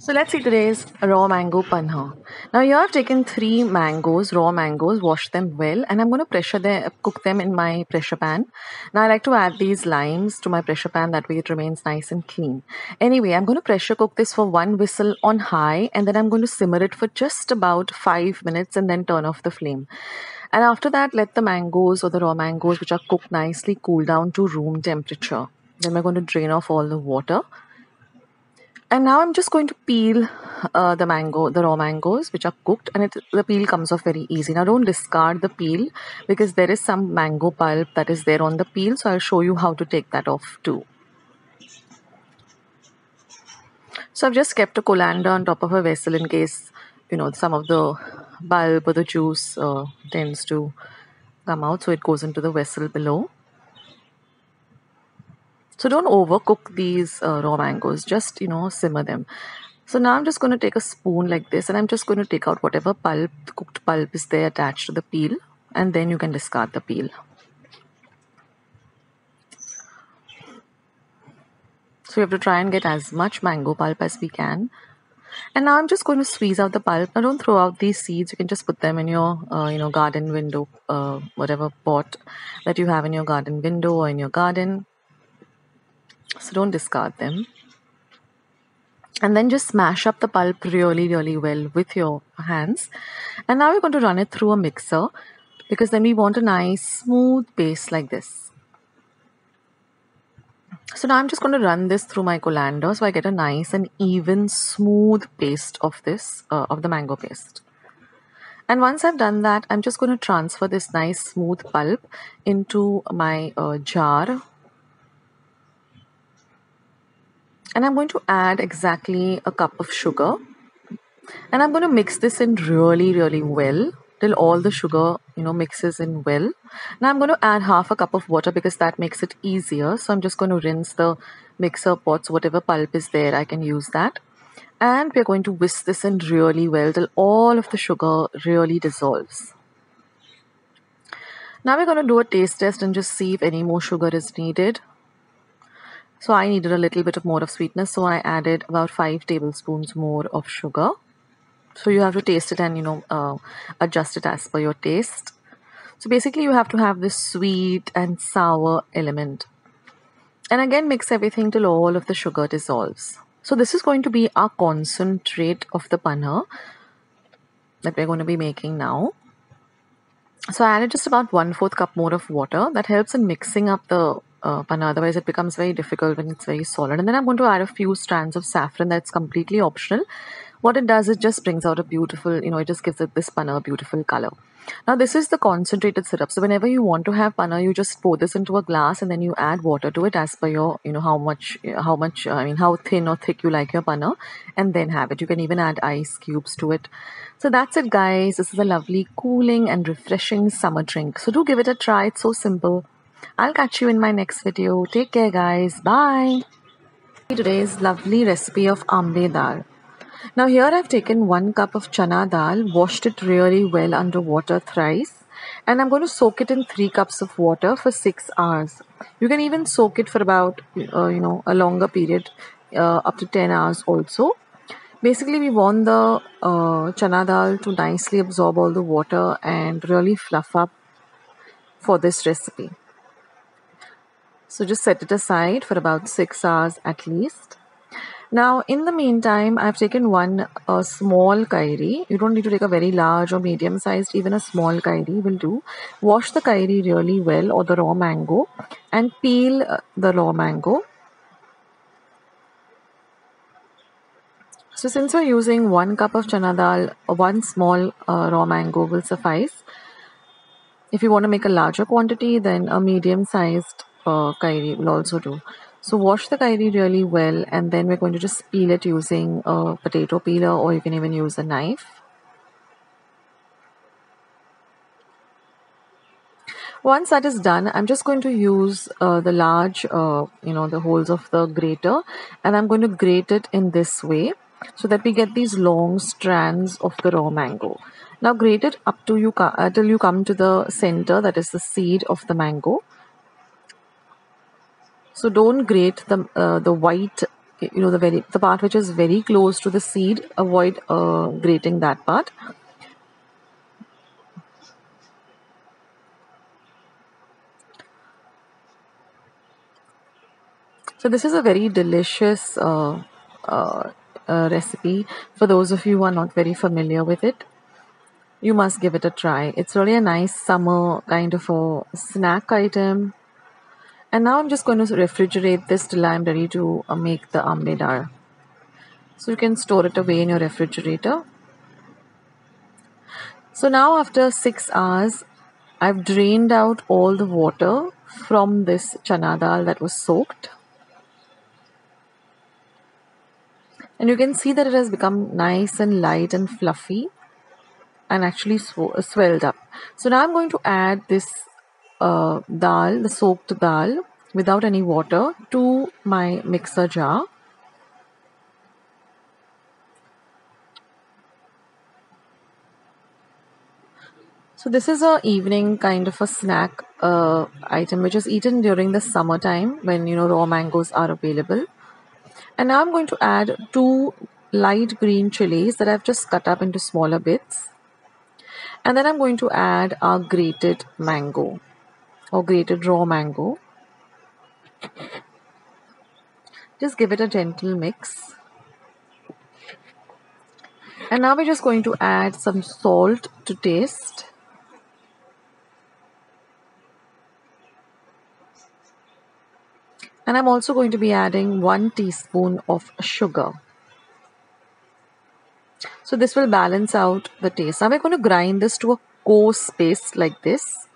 So let's see today's raw mango panha. Now here I've taken 3 raw mangoes, washed them well, and I'm going to cook them in my pressure pan. Now I like to add these limes to my pressure pan, that way it remains nice and clean. Anyway, I'm going to pressure cook this for 1 whistle on high, and then I'm going to simmer it for just about 5 minutes and then turn off the flame. And after that, let the mangoes or the raw mangoes which are cooked nicely cool down to room temperature. Then we're going to drain off all the water. And now I'm just going to peel the raw mangoes which are cooked, and the peel comes off very easy. Now don't discard the peel because there is some mango pulp that is there on the peel, so I'll show you how to take that off too. So I've just kept a colander on top of a vessel in case, some of the pulp or the juice tends to come out, so it goes into the vessel below. So don't overcook these raw mangoes, just simmer them. So now I'm just going to take a spoon like this, and I'm just going to take out whatever cooked pulp is there attached to the peel, and then you can discard the peel. So we have to try and get as much mango pulp as we can. And now I'm just going to squeeze out the pulp. Now don't throw out these seeds. You can just put them in your garden window, whatever pot that you have in your garden window or in your garden. So don't discard them. And then just smash up the pulp really, really well with your hands. And now we're going to run it through a mixer, because then we want a nice smooth paste like this. So now I'm just going to run this through my colander so I get a nice and even smooth paste of this, of the mango paste. And once I've done that, I'm just going to transfer this nice smooth pulp into my jar. And I'm going to add exactly a cup of sugar. And I'm going to mix this in really, really well till all the sugar, mixes in well. Now I'm going to add half a cup of water because that makes it easier. So I'm just going to rinse the mixer pots, whatever pulp is there, I can use that. And we're going to whisk this in really well till all of the sugar really dissolves. Now we're going to do a taste test and just see if any more sugar is needed. So I needed a little bit more of sweetness, so I added about 5 tablespoons more of sugar. So you have to taste it and adjust it as per your taste. So basically you have to have this sweet and sour element. And again mix everything till all of the sugar dissolves. So this is going to be our concentrate of the panha that we're going to be making now. So I added just about 1/4 cup more of water. That helps in mixing up the panna, otherwise it becomes very difficult when it's very solid. And then I'm going to add a few strands of saffron. That's completely optional. What it does, it just brings out a beautiful, it just gives this panna a beautiful color. Now this is the concentrated syrup. So whenever you want to have panna, you just pour this into a glass and then you add water to it as per your, how thin or thick you like your panna, and then have it. You can even add ice cubes to it. So that's it, guys. This is a lovely, cooling and refreshing summer drink. So do give it a try. It's so simple. I'll catch you in my next video. Take care, guys. Bye. Today's lovely recipe of ambe dal. Now here I've taken 1 cup of chana dal, washed it really well under water thrice, and I'm going to soak it in 3 cups of water for 6 hours. You can even soak it for about, a longer period, up to 10 hours also. Basically, we want the chana dal to nicely absorb all the water and really fluff up for this recipe. So just set it aside for about 6 hours at least. Now, in the meantime, I've taken one small kairi. You don't need to take a very large or medium sized, even a small kairi will do. Wash the kairi really well, or the raw mango, and peel the raw mango. So since we're using 1 cup of chana dal, 1 small raw mango will suffice. If you want to make a larger quantity, then a medium sized kairi will also do. So wash the kairi really well, and then we're going to just peel it using a potato peeler, or you can even use a knife. Once that is done, I'm just going to use the large, the holes of the grater, and I'm going to grate it in this way so that we get these long strands of the raw mango. Now grate it up to till you come to the center, that is the seed of the mango. So don't grate the white the part which is very close to the seed, avoid grating that part. So this is a very delicious uh, recipe. For those of you who are not very familiar with it, you must give it a try. It's really a nice summer kind of a snack item. And now I'm just going to refrigerate this till I'm ready to make the ambe dal. So you can store it away in your refrigerator. So now after 6 hours, I've drained out all the water from this chana dal that was soaked. And you can see that it has become nice and light and fluffy and actually swelled up. So now I'm going to add this dal, the soaked dal, without any water to my mixer jar. So this is a evening kind of a snack item which is eaten during the summertime when raw mangoes are available. And now I'm going to add 2 light green chilies that I've just cut up into smaller bits. And then I'm going to add our grated mango or grated raw mango. Just give it a gentle mix. And now we're just going to add some salt to taste. And I'm also going to be adding 1 teaspoon of sugar. So this will balance out the taste. Now we're going to grind this to a coarse paste like this.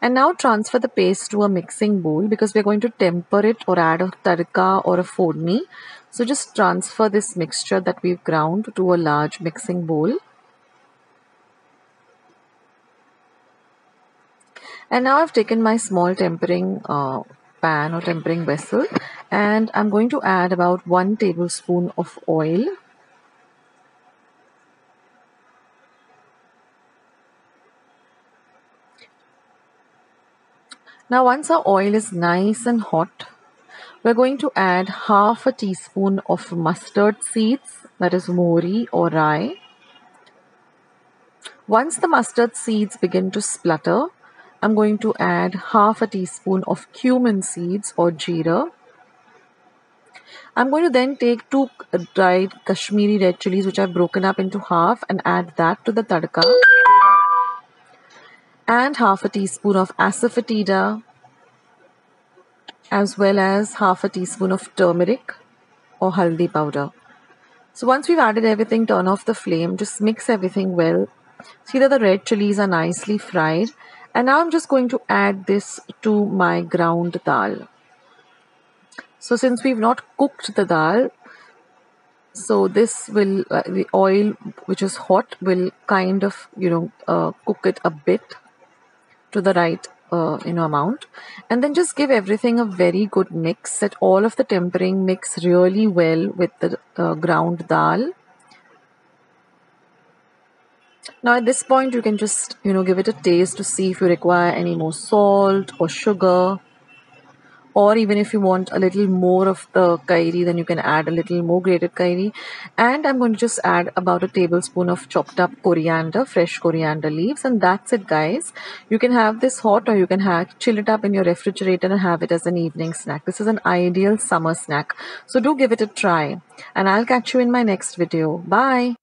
And now transfer the paste to a mixing bowl because we're going to temper it or add a tadka or a fodni. So just transfer this mixture that we've ground to a large mixing bowl. And now I've taken my small tempering pan or tempering vessel and I'm going to add about 1 tablespoon of oil. Now once our oil is nice and hot, we're going to add half a teaspoon of mustard seeds, that is mori or rye. Once the mustard seeds begin to splutter, I'm going to add half a teaspoon of cumin seeds or jeera. I'm going to then take 2 dried Kashmiri red chilies which I've broken up into half and add that to the tadka. And half a teaspoon of asafoetida as well as half a teaspoon of turmeric or haldi powder. So once we've added everything, turn off the flame, just mix everything well. See that the red chilies are nicely fried. And now I'm just going to add this to my ground dal. So since we've not cooked the dal, so this will, the oil which is hot will kind of, cook it a bit to the right amount, and then just give everything a very good mix. Let all of the tempering mix really well with the ground dal. Now at this point you can just give it a taste to see if you require any more salt or sugar, or even if you want a little more of the kairi, then you can add a little more grated kairi. And I'm going to just add about a tablespoon of chopped up coriander, fresh coriander leaves, and that's it, guys. You can have this hot or you can chill it up in your refrigerator and have it as an evening snack. This is an ideal summer snack, so do give it a try, and I'll catch you in my next video. Bye.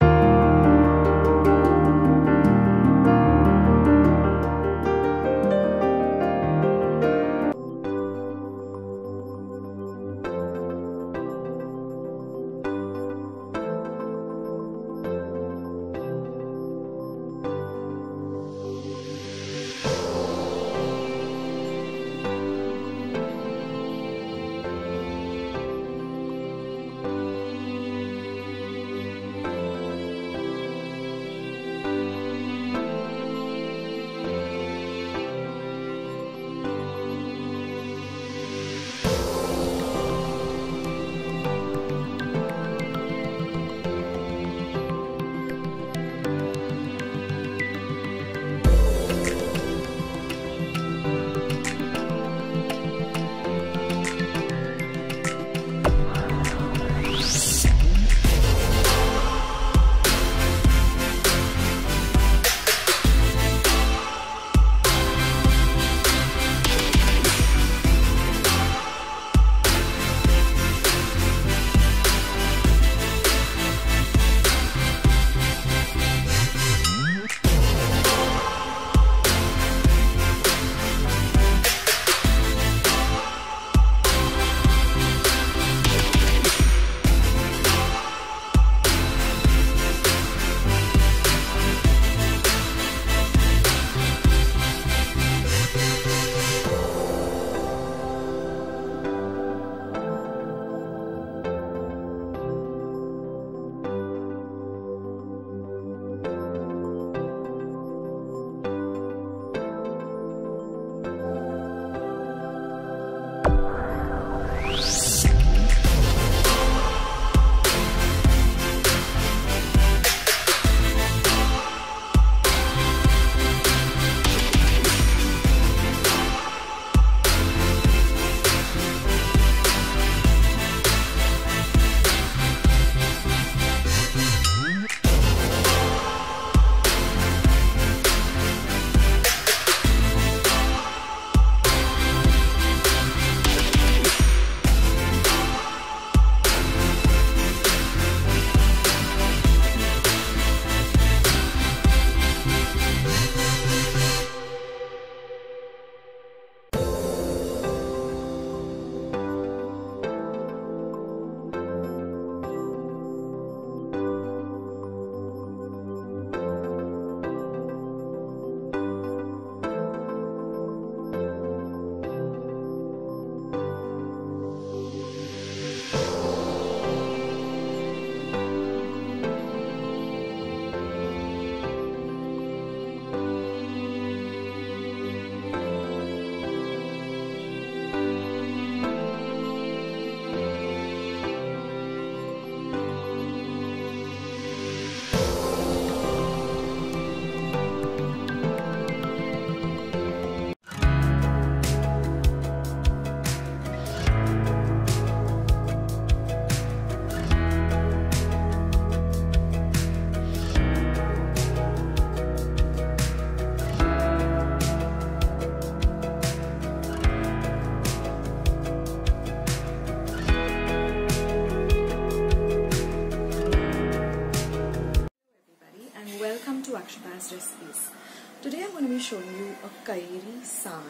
Today I'm going to be showing you a kairi saar,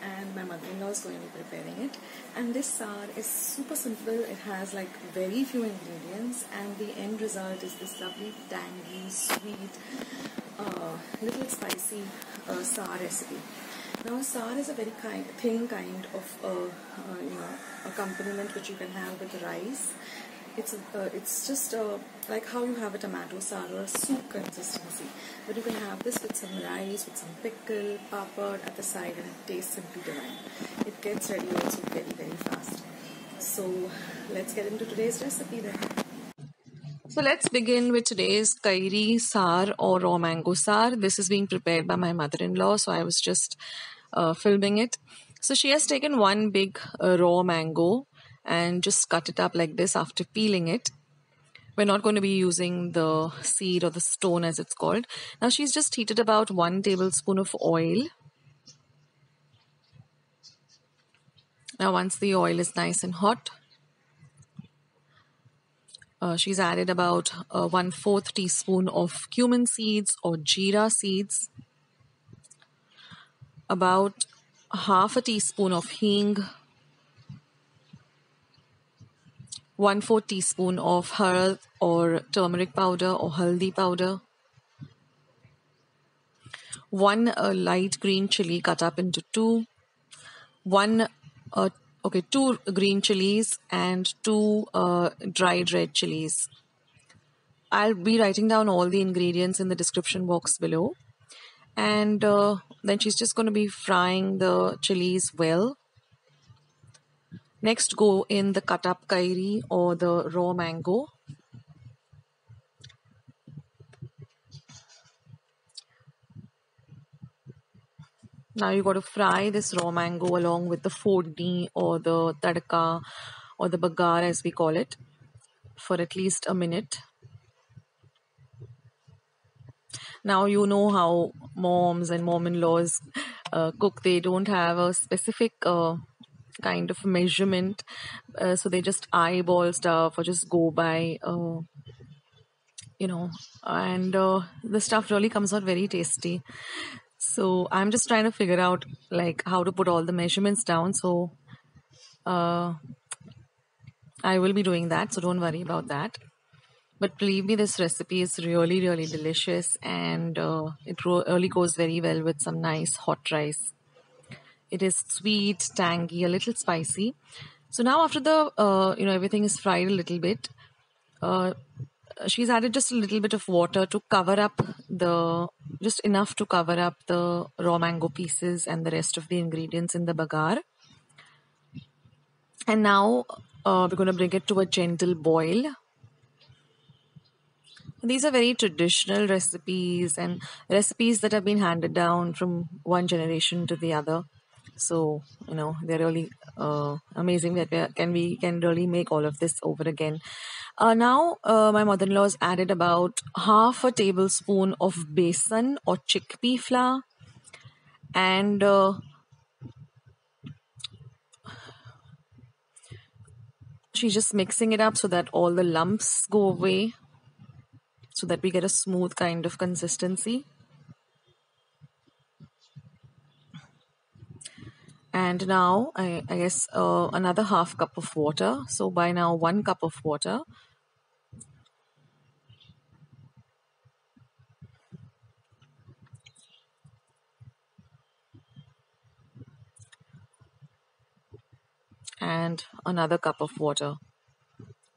and my mother-in-law is going to be preparing it. And this saar is super simple. It has like very few ingredients, and the end result is this lovely tangy, sweet, little spicy saar recipe. Now saar is a very thin kind of accompaniment which you can have with rice. It's just like how you have a tomato saar or a soup consistency, but you can have this with some rice, with some pickle, papad at the side, and it tastes simply divine. It gets ready also very fast. So let's get into today's recipe then. So let's begin with today's kairi saar or raw mango saar. This is being prepared by my mother-in-law, so I was just filming it. So she has taken one big raw mango and just cut it up like this after peeling it. We're not going to be using the seed or the stone as it's called. Now she's just heated about 1 tablespoon of oil. Now once the oil is nice and hot, she's added about 1/4 teaspoon of cumin seeds or jeera seeds, about half a teaspoon of hing, 1/4 teaspoon of harad or turmeric powder or haldi powder, 1 light green chili cut up into 2, 2 green chilies and 2 dried red chilies. I'll be writing down all the ingredients in the description box below. And then she's just going to be frying the chilies well. Next, go in the cut up kairi or the raw mango. Now you got to fry this raw mango along with the fodni or the tadka or the bagar as we call it for at least a minute. Now you know how moms and mom-in-laws cook. They don't have a specific kind of measurement, so they just eyeball stuff or just go by and the stuff really comes out very tasty. So I'm just trying to figure out like how to put all the measurements down, so I will be doing that, so don't worry about that. But believe me, this recipe is really delicious, and it really goes very well with some nice hot rice. It is sweet, tangy, a little spicy. So now after the everything is fried a little bit, she's added just a little bit of water to cover up just enough to cover up the raw mango pieces and the rest of the ingredients in the bagar. And now we're going to bring it to a gentle boil. These are very traditional recipes and recipes that have been handed down from one generation to the other. So, they're really amazing that we can really make all of this over again. Now, my mother-in-law has added about half a tablespoon of besan or chickpea flour, and she's just mixing it up so that all the lumps go away, so that we get a smooth kind of consistency. And now I guess another half cup of water. So by now 1 cup of water. And another cup of water.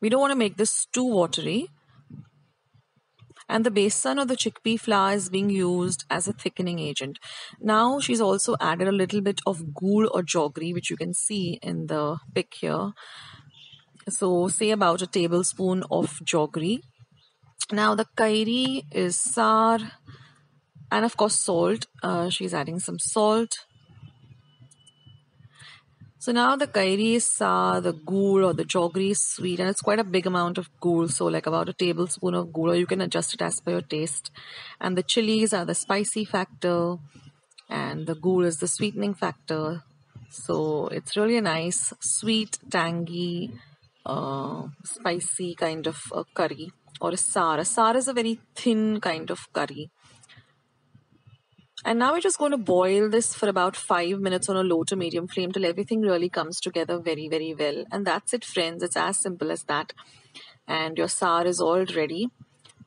We don't want to make this too watery. And the besan or the chickpea flour is being used as a thickening agent. Now she's also added a little bit of gur or jaggery, which you can see in the pic here. So say about a tablespoon of jaggery. Now the kairi is saar, and of course salt. She's adding some salt. So now the kairi is saar, the gur or the jaggery is sweet, and it's quite a big amount of gur, so like about a tablespoon of gur, or you can adjust it as per your taste. And the chilies are the spicy factor, and the gur is the sweetening factor. So it's really a nice, sweet, tangy, spicy kind of curry or a saar. A saar is a very thin kind of curry. And now we're just going to boil this for about 5 minutes on a low to medium flame till everything really comes together very, very well. And that's it, friends. It's as simple as that. And your saar is all ready.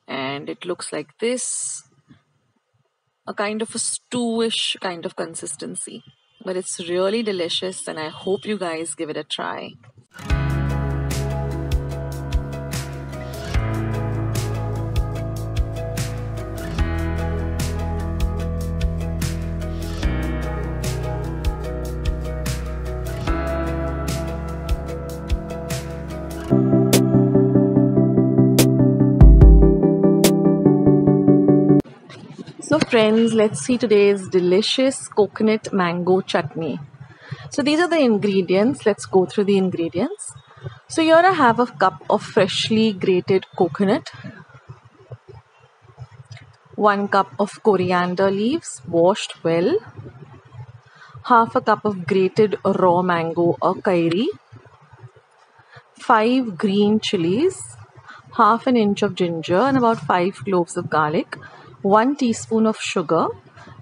And it looks like this. A kind of a stewish kind of consistency. But it's really delicious and I hope you guys give it a try. So friends, let's see today's delicious coconut mango chutney. So these are the ingredients. Let's go through the ingredients. So here I have a cup of freshly grated coconut, 1 cup of coriander leaves washed well, half a cup of grated raw mango or kairi, 5 green chilies, half an inch of ginger and about 5 cloves of garlic, 1 teaspoon of sugar.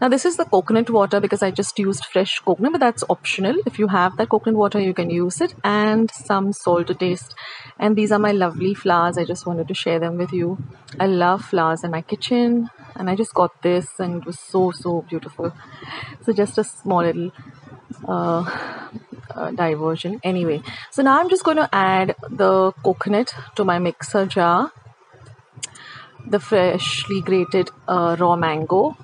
Now this is the coconut water because I just used fresh coconut, but that's optional. If you have that coconut water, you can use it, and some salt to taste. And these are my lovely flowers. I just wanted to share them with you. I love flowers in my kitchen, and I just got this and it was so beautiful. So just a small little diversion. Anyway, so now I'm just going to add the coconut to my mixer jar, the freshly grated raw mango,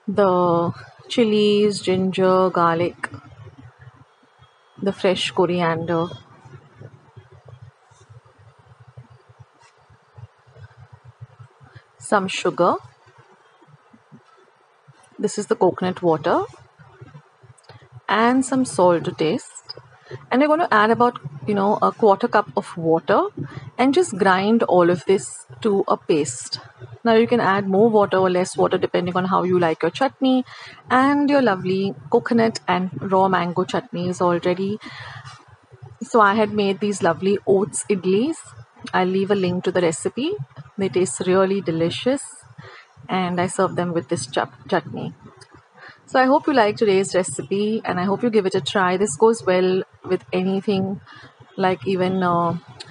the chilies, ginger, garlic, the fresh coriander, some sugar, this is the coconut water, and some salt to taste. And we're going to add about a quarter cup of water and just grind all of this to a paste. Now you can add more water or less water depending on how you like your chutney, and your lovely coconut and raw mango chutney is all ready. So I had made these lovely oats idlis. I'll leave a link to the recipe. They taste really delicious and I serve them with this chutney. So I hope you like today's recipe and I hope you give it a try. This goes well with anything, like even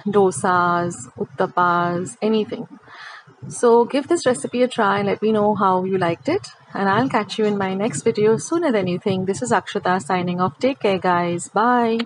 dosas, uttapas, anything. So give this recipe a try and let me know how you liked it. And I'll catch you in my next video sooner than you think. This is Akshata signing off. Take care guys. Bye.